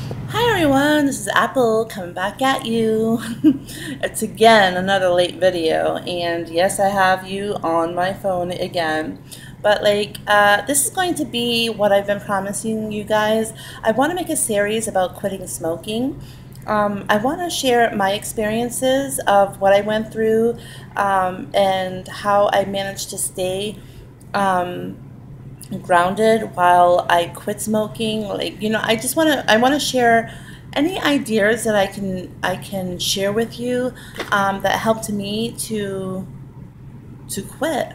Hi everyone, this is Apple coming back at you. It's again another late video, and yes, I have you on my phone again. But this is going to be what I've been promising you guys. I want to make a series about quitting smoking. I want to share my experiences of what I went through and how I managed to stay um, grounded while I quit smoking. I want to share any ideas that I can share with you that helped me to quit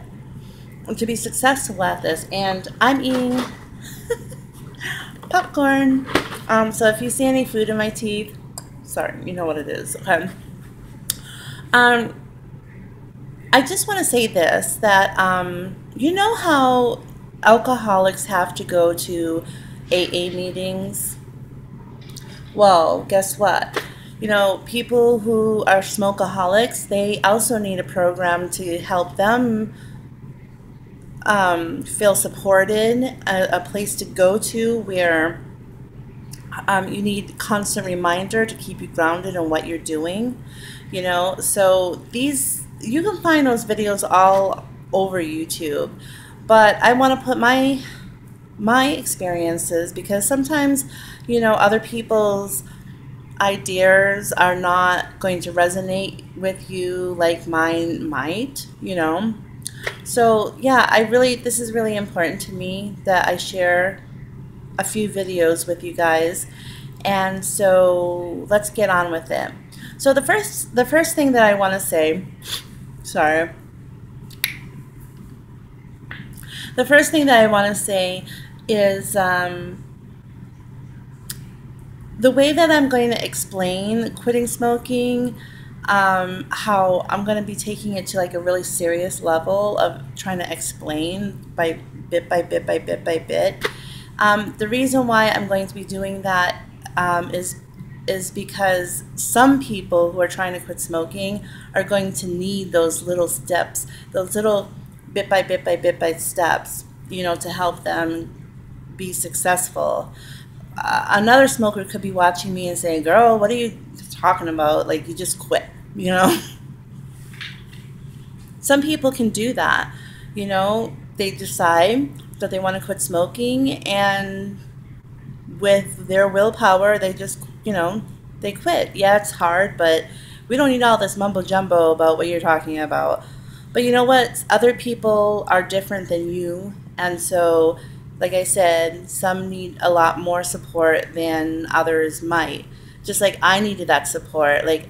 and to be successful at this. And I'm eating popcorn. So if you see any food in my teeth, sorry, you know what it is. Okay. Um, I just want to say this that you know how alcoholics have to go to AA meetings. Well, guess what? You know, people who are smokeaholics, they also need a program to help them feel supported, a place to go to where you need constant reminder to keep you grounded in what you're doing. You know, so these, you can find those videos all over YouTube. But I want to put my experiences because sometimes, you know, other people's ideas are not going to resonate with you like mine might, you know. So, yeah, this is really important to me that I share a few videos with you guys. And so, let's get on with it. So, the first thing that I want to say, sorry. The first thing that I want to say is the way that I'm going to explain quitting smoking, how I'm going to be taking it to like a really serious level of trying to explain by bit by bit by bit by bit. The reason why I'm going to be doing that is because some people who are trying to quit smoking are going to need those little steps, those little bit by bit by bit by steps, you know, to help them be successful. Another smoker could be watching me and saying, "Girl, what are you talking about? Like, you just quit," you know? Some people can do that. You know, they decide that they want to quit smoking, and with their willpower, they just, you know, they quit. Yeah, it's hard, but we don't need all this mumbo jumbo about what you're talking about. But you know what? Other people are different than you. And so, like I said, some need a lot more support than others might. Just like I needed that support. Like,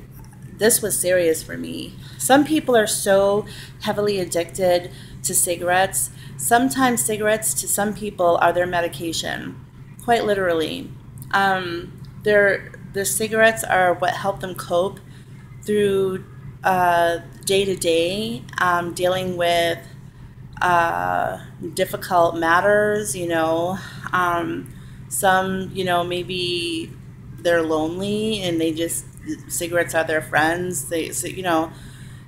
this was serious for me. Some people are so heavily addicted to cigarettes. Sometimes cigarettes to some people are their medication, quite literally. Their cigarettes are what help them cope through day to day dealing with difficult matters. You know, some, you know, maybe they're lonely and they just, cigarettes are their friends. They, so, you know,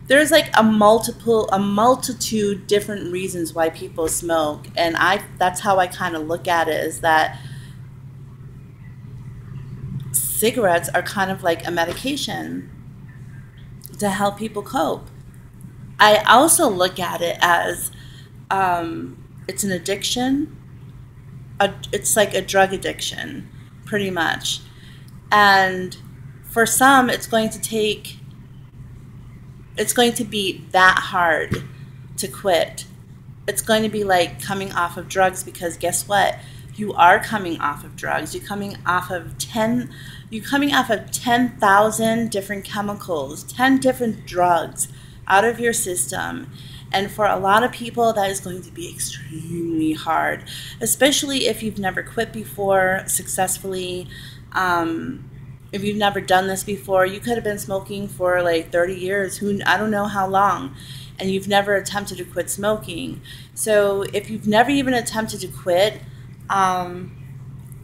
there's like a multitude different reasons why people smoke, and that's how I kind of look at it, is that cigarettes are kind of like a medication to help people cope. I also look at it as it's an addiction. It's like a drug addiction, pretty much. And for some, it's going to be that hard to quit. It's going to be like coming off of drugs, because guess what? You are coming off of drugs. You're coming off of 10,000 different chemicals, 10 different drugs out of your system. And for a lot of people, that is going to be extremely hard, especially if you've never quit before successfully. If you've never done this before, you could have been smoking for like 30 years, I don't know how long, and you've never attempted to quit smoking. So if you've never even attempted to quit, um,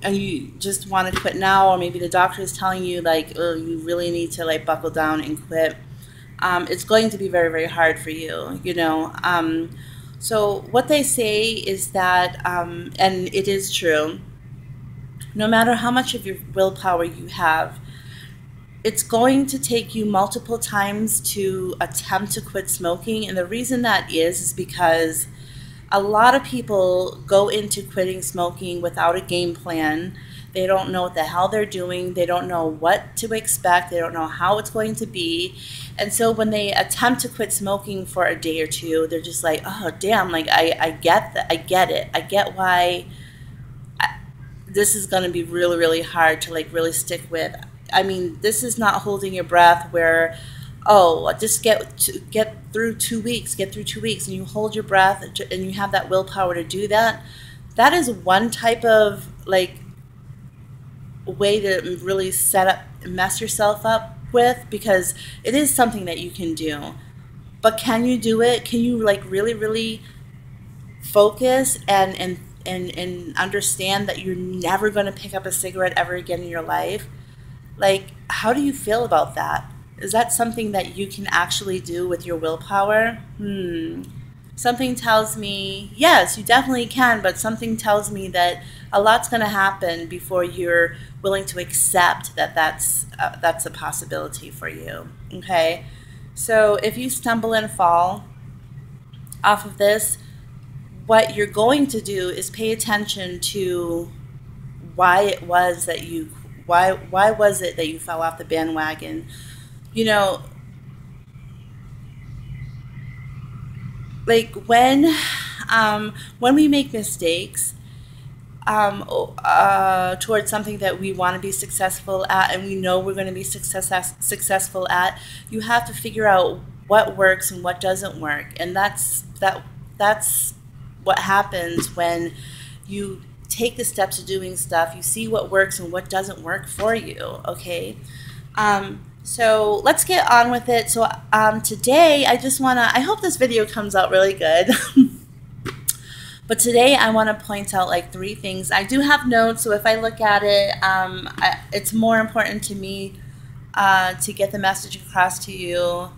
and you just want to quit now, or maybe the doctor is telling you like, oh, you really need to like buckle down and quit, it's going to be very, very hard for you, you know. So what they say is that, and it is true, no matter how much of your willpower you have, it's going to take you multiple times to attempt to quit smoking. And the reason that is because a lot of people go into quitting smoking without a game plan. They don't know what the hell they're doing. They don't know what to expect. They don't know how it's going to be. And so when they attempt to quit smoking for a day or two, they're just like, oh, damn, like I get that. I get it. I get why this is going to be really, really hard to like really stick with. I mean, this is not holding your breath where, oh, just get through 2 weeks, and you hold your breath and you have that willpower to do that. That is one type of like way to really mess yourself up with, because it is something that you can do. But can you do it? Can you like really, really focus and understand that you're never going to pick up a cigarette ever again in your life? Like, how do you feel about that? Is that something that you can actually do with your willpower? Something tells me, yes, you definitely can, but something tells me that a lot's going to happen before you're willing to accept that that's a possibility for you, okay? So if you stumble and fall off of this, what you're going to do is pay attention to why it was that why was it that you fell off the bandwagon? You know, like when we make mistakes towards something that we want to be successful at, and we know we're going to be successful at, you have to figure out what works and what doesn't work. And that's what happens when you take the steps of doing stuff. You see what works and what doesn't work for you, okay? So let's get on with it. So today I hope this video comes out really good. But today I want to point out like 3 things. I do have notes, so if I look at it, it's more important to me to get the message across to you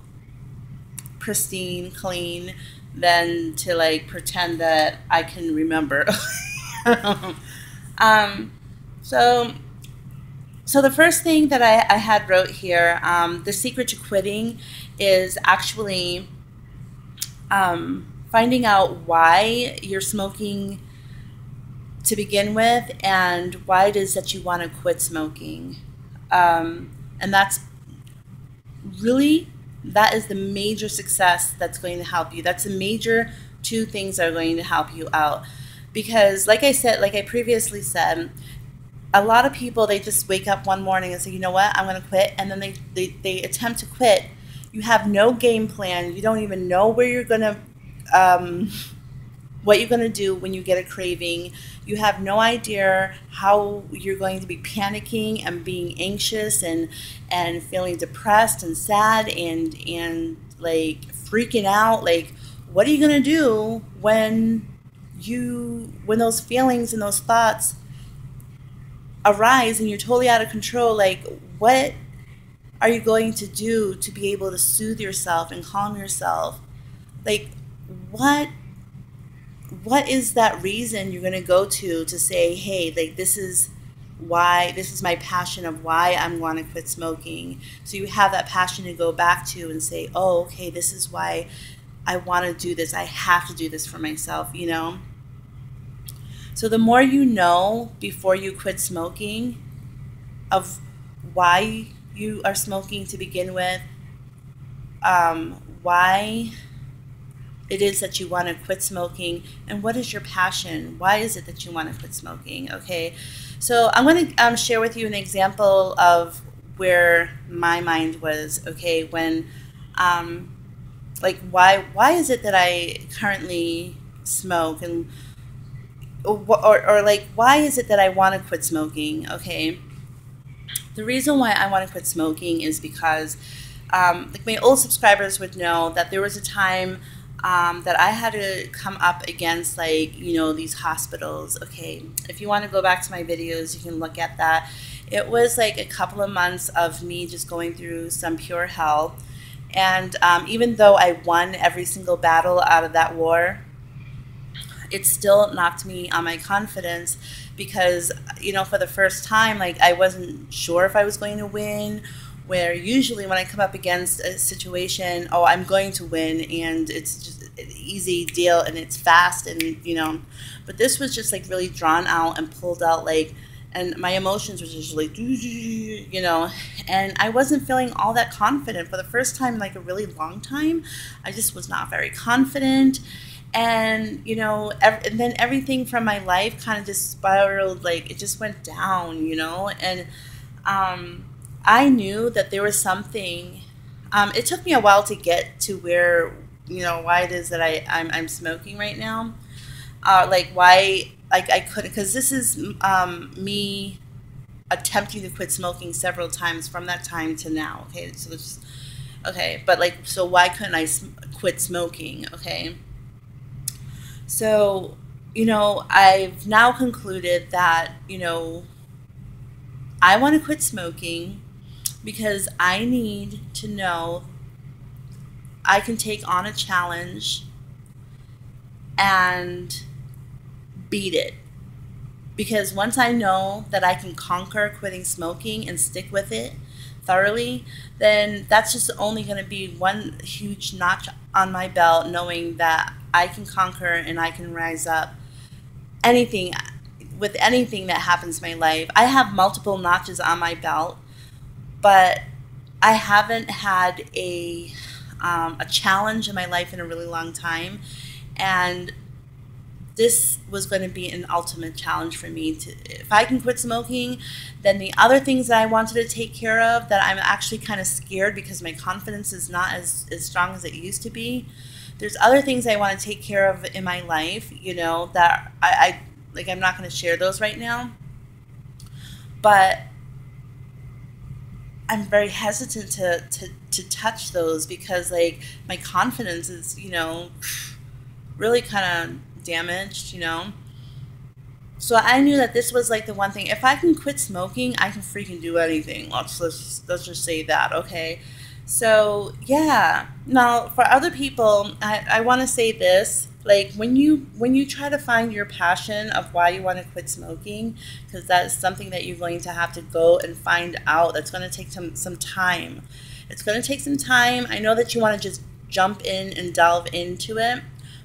pristine, clean, than to like pretend that I can remember. So the first thing that I had wrote here, the secret to quitting is actually finding out why you're smoking to begin with and why it is that you want to quit smoking. And that is the major success that's going to help you. That's the major 2 things that are going to help you out. Because like I previously said, a lot of people, they just wake up one morning and say, you know what, I'm going to quit. And then they attempt to quit. You have no game plan. You don't even know where you're going to, what you're going to do when you get a craving. You have no idea how you're going to be panicking and being anxious and feeling depressed and sad and like freaking out. Like, what are you going to do when those feelings and those thoughts arise and you're totally out of control? Like, what are you going to do to be able to soothe yourself and calm yourself? Like, what is that reason you're going to go to say, hey, like, this is my passion of why I'm going to quit smoking. So you have that passion to go back to and say, oh, okay, this is why I want to do this. I have to do this for myself, you know? So the more you know before you quit smoking of why you are smoking to begin with, why it is that you want to quit smoking, and what is your passion? Why is it that you want to quit smoking? Okay, so I'm going to share with you an example of where my mind was, okay, when, like, why is it that I currently smoke, and or like, why is it that I want to quit smoking? Okay, the reason why I want to quit smoking is because, like, my old subscribers would know that there was a time that I had to come up against, like, you know, these hospitals. Okay, if you want to go back to my videos, you can look at that. It was like a couple of months of me just going through some pure hell. And even though I won every single battle out of that war, it still knocked me on my confidence because, for the first time, like, I wasn't sure if I was going to win. Where usually when I come up against a situation, oh, I'm going to win, and it's just an easy deal and it's fast, and but this was just like really drawn out and pulled out, like, and my emotions were just like, and I wasn't feeling all that confident for the first time in like a really long time. I just was not very confident. And and then everything from my life kind of just spiraled, like it just went down, and I knew that there was something. It took me a while to get to where, why it is that I'm smoking right now. Like why, like I couldn't, because this is me attempting to quit smoking several times from that time to now. Okay, so this, okay, but like, so why couldn't I quit smoking? Okay, so I've now concluded that I want to quit smoking because I need to know I can take on a challenge and beat it. Because once I know that I can conquer quitting smoking and stick with it thoroughly, then that's just only going to be one huge notch on my belt, knowing that I can conquer and I can rise up anything with anything that happens in my life. I have multiple notches on my belt, but I haven't had a challenge in my life in a really long time, and this was going to be an ultimate challenge for me. If I can quit smoking, then the other things that I wanted to take care of that I'm actually kind of scared because my confidence is not as strong as it used to be. There's other things I want to take care of in my life, that I like. I'm not going to share those right now, but I'm very hesitant to touch those because, like, my confidence is, really kind of damaged, So I knew that this was like the one thing. If I can quit smoking, I can freaking do anything. Let's just say that, okay? So yeah. Now for other people, I want to say this. Like when you try to find your passion of why you want to quit smoking, because that's something that you're going to have to go and find out. That's going to take some time. It's going to take some time. I know that you want to just jump in and delve into it,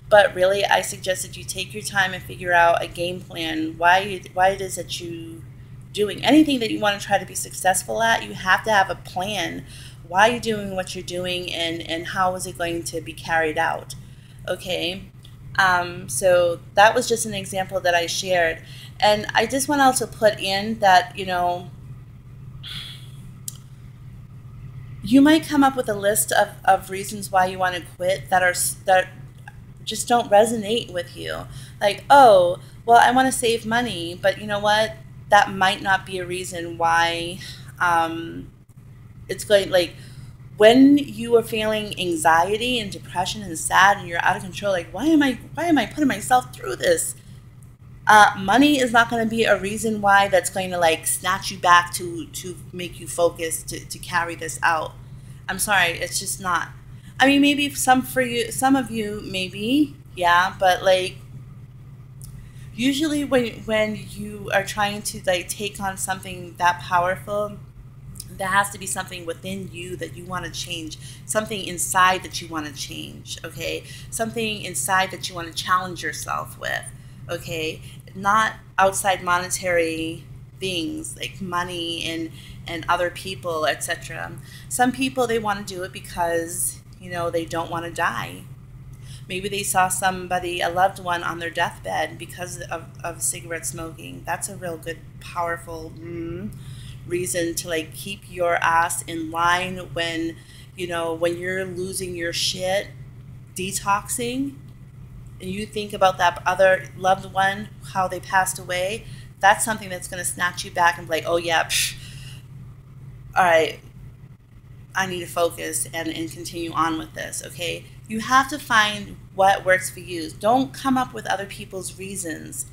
but really I suggest that you take your time and figure out a game plan. Why it is that you doing anything that you want to try to be successful at. You have to have a plan. Why you're doing what you're doing, and how is it going to be carried out? Okay. So that was just an example that I shared. And I just want to also put in that, you might come up with a list of reasons why you want to quit that just don't resonate with you. Like, oh, well, I want to save money, but you know what? That might not be a reason why it's going, like, when you are feeling anxiety and depression and sad and you're out of control, like, why am I putting myself through this? Money is not going to be a reason why that's going to like snatch you back to make you focus to carry this out. I'm sorry, it's just not. I mean, maybe some of you, maybe, yeah, but like usually when you are trying to like take on something that powerful, there has to be something within you that you want to change, something inside that you want to change, okay? Something inside that you want to challenge yourself with, okay? Not outside monetary things like money and other people, etc. Some people, they want to do it because, they don't want to die. Maybe they saw somebody, a loved one, on their deathbed because of cigarette smoking. That's a real good, powerful reason to like keep your ass in line when when you're losing your shit, detoxing, and you think about that other loved one, how they passed away. That's something that's going to snatch you back and be like, oh yeah, all right, I need to focus and continue on with this. Okay, you have to find what works for you. Don't come up with other people's reasons,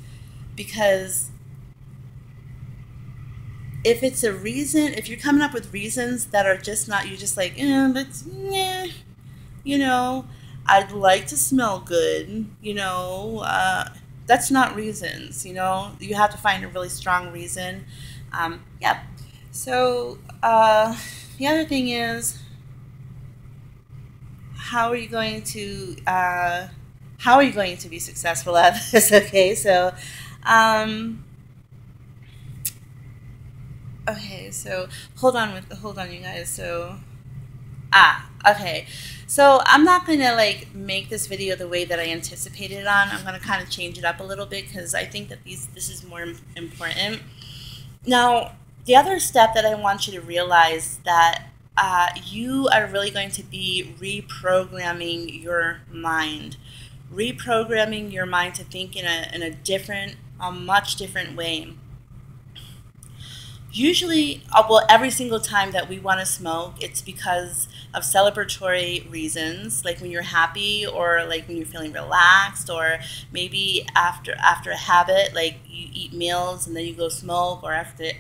because if it's a reason, if you're coming up with reasons that are just not, you're just like, I'd like to smell good, that's not reasons, you know. You have to find a really strong reason. Yeah. So the other thing is, how are you going to be successful at this? Okay, so um, okay, so hold on, you guys. So okay. So I'm not gonna like make this video the way that I anticipated it on. I'm gonna kind of change it up a little bit because I think that this is more important. Now, the other step that I want you to realize that you are really going to be reprogramming your mind, reprogramming your mind to think in a different, a much different way. Usually, well, every single time that we want to smoke, it's because of celebratory reasons, like when you're happy, or like when you're feeling relaxed, or maybe after a habit, like you eat meals and then you go smoke, or after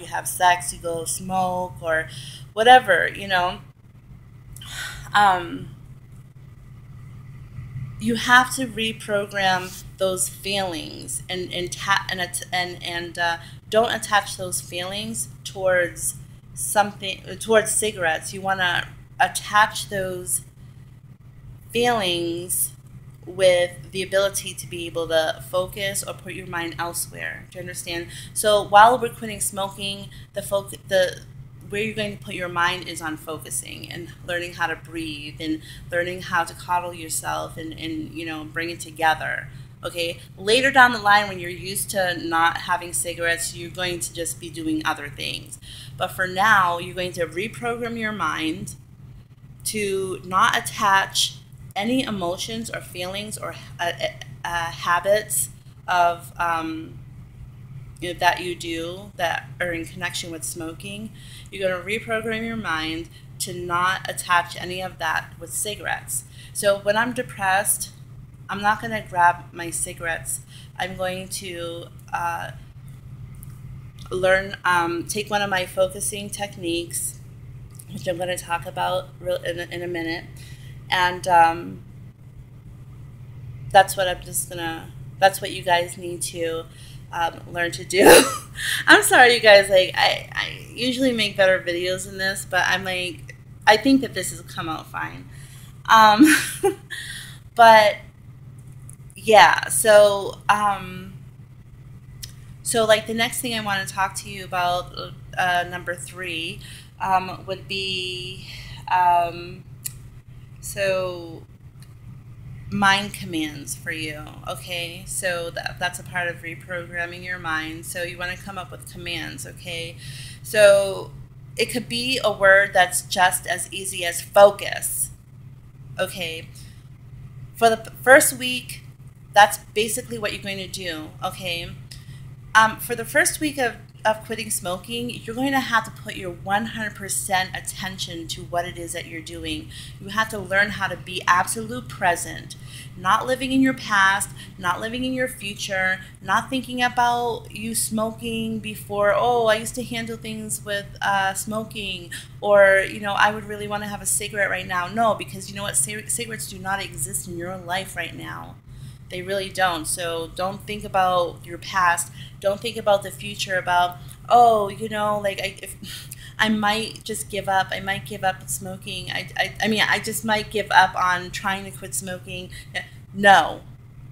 you have sex, you go smoke, or whatever, you know. Um, you have to reprogram those feelings and don't attach those feelings towards something, towards cigarettes. You want to attach those feelings with the ability to be able to focus or put your mind elsewhere. Do you understand? So while we're quitting smoking, the where you're going to put your mind is on focusing and learning how to breathe and learning how to coddle yourself and you know, bring it together. Okay, later down the line, when you're used to not having cigarettes, you're going to just be doing other things. But for now, you're going to reprogram your mind to not attach any emotions or feelings or habits of you know, that you do that are in connection with smoking. You're going to reprogram your mind to not attach any of that with cigarettes. So when I'm depressed, I'm not going to grab my cigarettes. I'm going to take one of my focusing techniques, which I'm going to talk about in a minute, and that's what you guys need to learn to do. I'm sorry, you guys. Like, I usually make better videos than this, but I'm like, I think that this has come out fine. Um, but yeah, so like the next thing I want to talk to you about, number 3, would be so mind commands for you. Okay, so that's a part of reprogramming your mind. So you want to come up with commands. Okay, so it could be a word that's just as easy as focus. Okay, for the first week, that's basically what you're going to do. Okay, for the first week of quitting smoking, you're going to have to put your 100% attention to what it is that you're doing. You have to learn how to be absolute present, not living in your past, not living in your future, not thinking about you smoking before, oh, I used to handle things with smoking, or, you know, I would really want to have a cigarette right now. No, because you know what? Cigarettes do not exist in your life right now. They really don't. So don't think about your past. Don't think about the future about, oh, you know, like I might just give up. I might give up smoking. I mean, I just might give up on trying to quit smoking. No,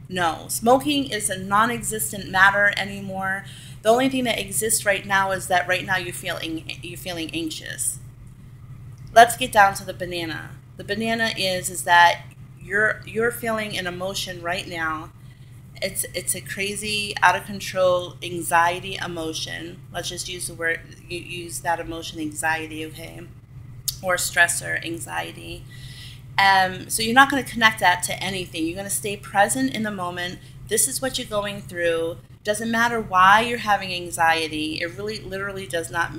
no. Smoking is a non-existent matter anymore. The only thing that exists right now is that right now you're feeling anxious. Let's get down to the banana. The banana is that you're feeling an emotion right now. It's a crazy, out of control anxiety emotion. Let's just use the word, use that emotion, anxiety, okay? Or stressor, anxiety. So you're not going to connect that to anything. You're going to stay present in the moment. This is what you're going through. Doesn't matter why you're having anxiety. It really, literally does not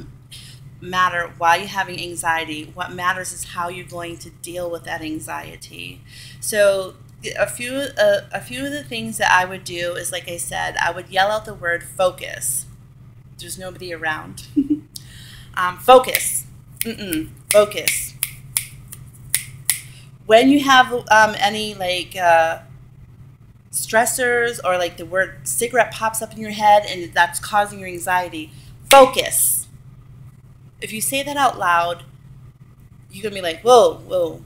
matter why you're having anxiety. What matters is how you're going to deal with that anxiety. So a few of the things that I would do is, like I said, I would yell out the word focus. There's nobody around. Focus. Focus. When you have any like stressors or like the word cigarette pops up in your head and that's causing your anxiety, focus. If you say that out loud, you're gonna be like, whoa, whoa.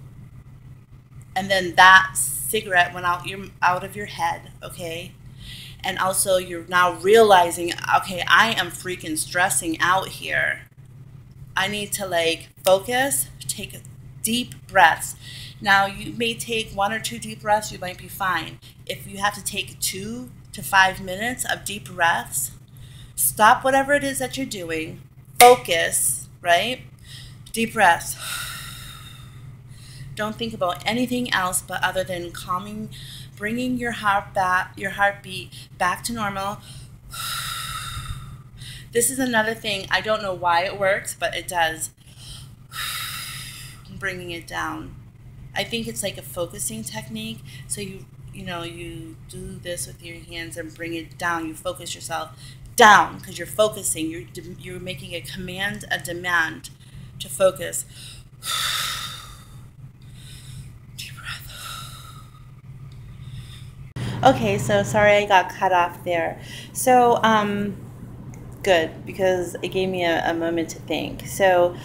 And then that cigarette went out of your head, okay? And also you're now realizing, okay, I am freaking stressing out here. I need to like focus, take deep breaths. Now you may take 1 or 2 deep breaths, you might be fine. If you have to take 2 to 5 minutes of deep breaths, stop whatever it is that you're doing, focus, right? Deep breaths. Don't think about anything else but other than calming, bringing your heartbeat back to normal. This is another thing. I don't know why it works, but it does. Bringing it down. I think it's like a focusing technique. So you do this with your hands and bring it down. You focus yourself down because you're focusing. You're making a demand to focus. Okay, so sorry I got cut off there. So, good, because it gave me a moment to think. So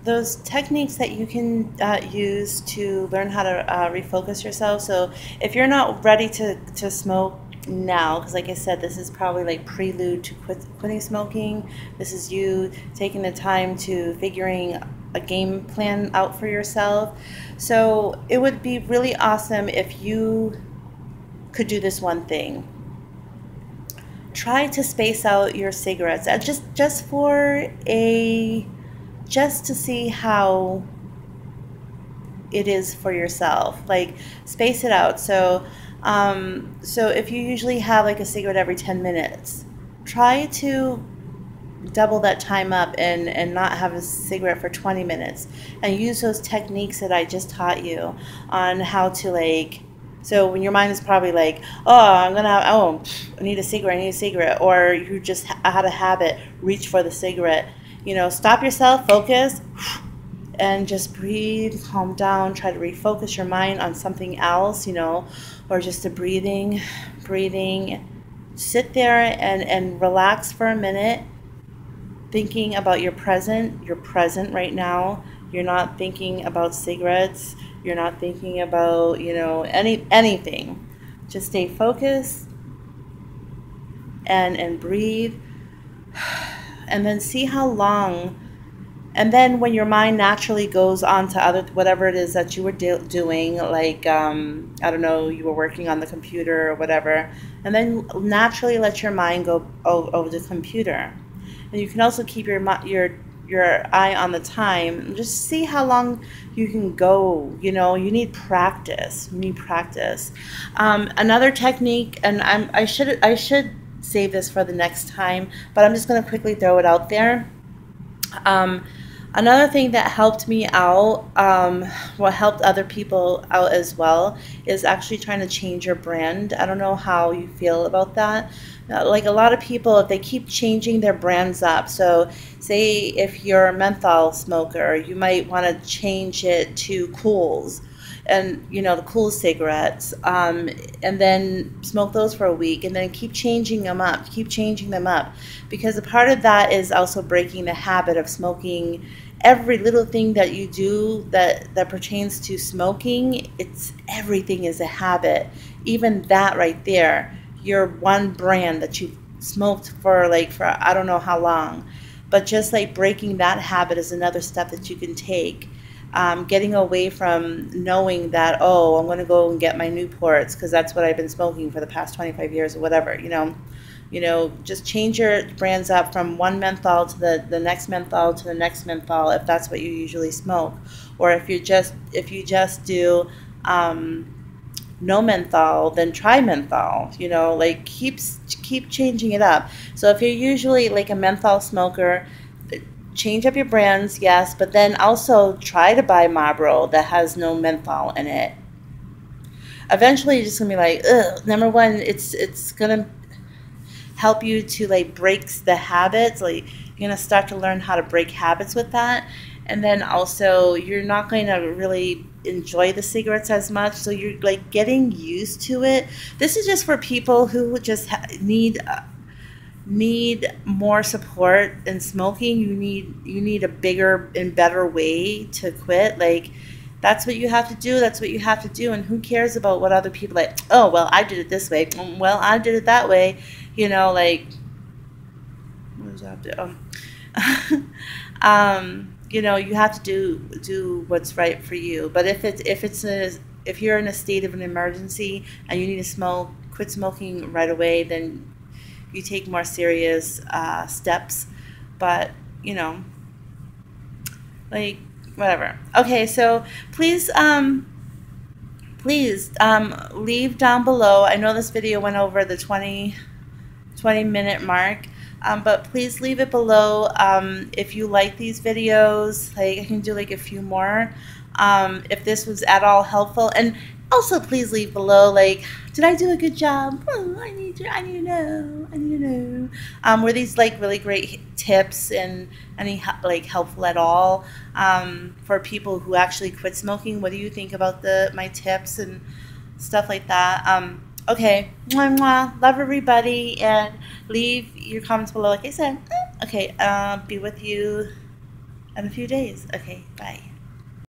those techniques that you can use to learn how to refocus yourself. So if you're not ready to smoke now, because like I said, this is probably like prelude to quitting smoking. This is you taking the time to figuring a game plan out for yourself. So it would be really awesome if you could do this one thing. Try to space out your cigarettes, just to see how it is for yourself. Like space it out. So if you usually have like a cigarette every 10 minutes, try to double that time up and not have a cigarette for 20 minutes and use those techniques that I just taught you on how to like, so when your mind is probably like, I need a cigarette, or you just had a habit, reach for the cigarette, stop yourself, focus, and just breathe, calm down, try to refocus your mind on something else, or just a breathing, sit there and relax for a minute, thinking about your present. You're present right now. You're not thinking about cigarettes. You're not thinking about, anything. Just stay focused and breathe, and then see how long. And then when your mind naturally goes on to whatever it is that you were doing, like, I don't know, you were working on the computer or whatever, and then naturally let your mind go over the computer. And you can also keep your eye on the time and just see how long you can go. You need practice. Another technique, and I should save this for the next time, but I'm just going to quickly throw it out there. Another thing that helped me out, what helped other people out as well, is actually trying to change your brand. I don't know how you feel about that. Like a lot of people, if they keep changing their brands up, so say if you're a menthol smoker, you might want to change it to Cools, and the Cool cigarettes, and then smoke those for a week, and then keep changing them up, because a part of that is also breaking the habit of smoking. Every little thing that you do that pertains to smoking, everything is a habit. Even that right there, your one brand that you've smoked for I don't know how long, but just like breaking that habit is another step that you can take. Getting away from knowing that, I'm going to go and get my Newports because that's what I've been smoking for the past 25 years or whatever, just change your brands up from one menthol to the next menthol to the next menthol, if that's what you usually smoke. Or if you just do no menthol, then try menthol, keep changing it up. So if you're usually like a menthol smoker, change up your brands, yes, but then also try to buy Marlboro that has no menthol in it. Eventually you're just gonna be like, ugh. Number one, it's gonna help you to break the habits. You're gonna start to learn how to break habits with that. And then also you're not going to really enjoy the cigarettes as much, so you're like getting used to it. This is just for people who just need more support in smoking. You need a bigger and better way to quit. Like, that's what you have to do. That's what you have to do. And who cares about what other people like? Oh, well, I did it this way. Well, I did it that way. Like, what does that do? You have to do what's right for you. But if you're in a state of an emergency and you need to quit smoking right away, then you take more serious steps. But like, whatever. Okay, so please leave down below. I know this video went over the 20-minute mark. But please leave it below if you like these videos. Like, I can do like a few more if this was at all helpful. And also, please leave below, like, did I do a good job? Oh, I need to know. Were these like really great tips and any like helpful at all for people who actually quit smoking? What do you think about my tips and stuff like that? Okay, mwah, mwah. Love everybody, and leave your comments below, like I said. Okay, be with you in a few days. Okay, bye.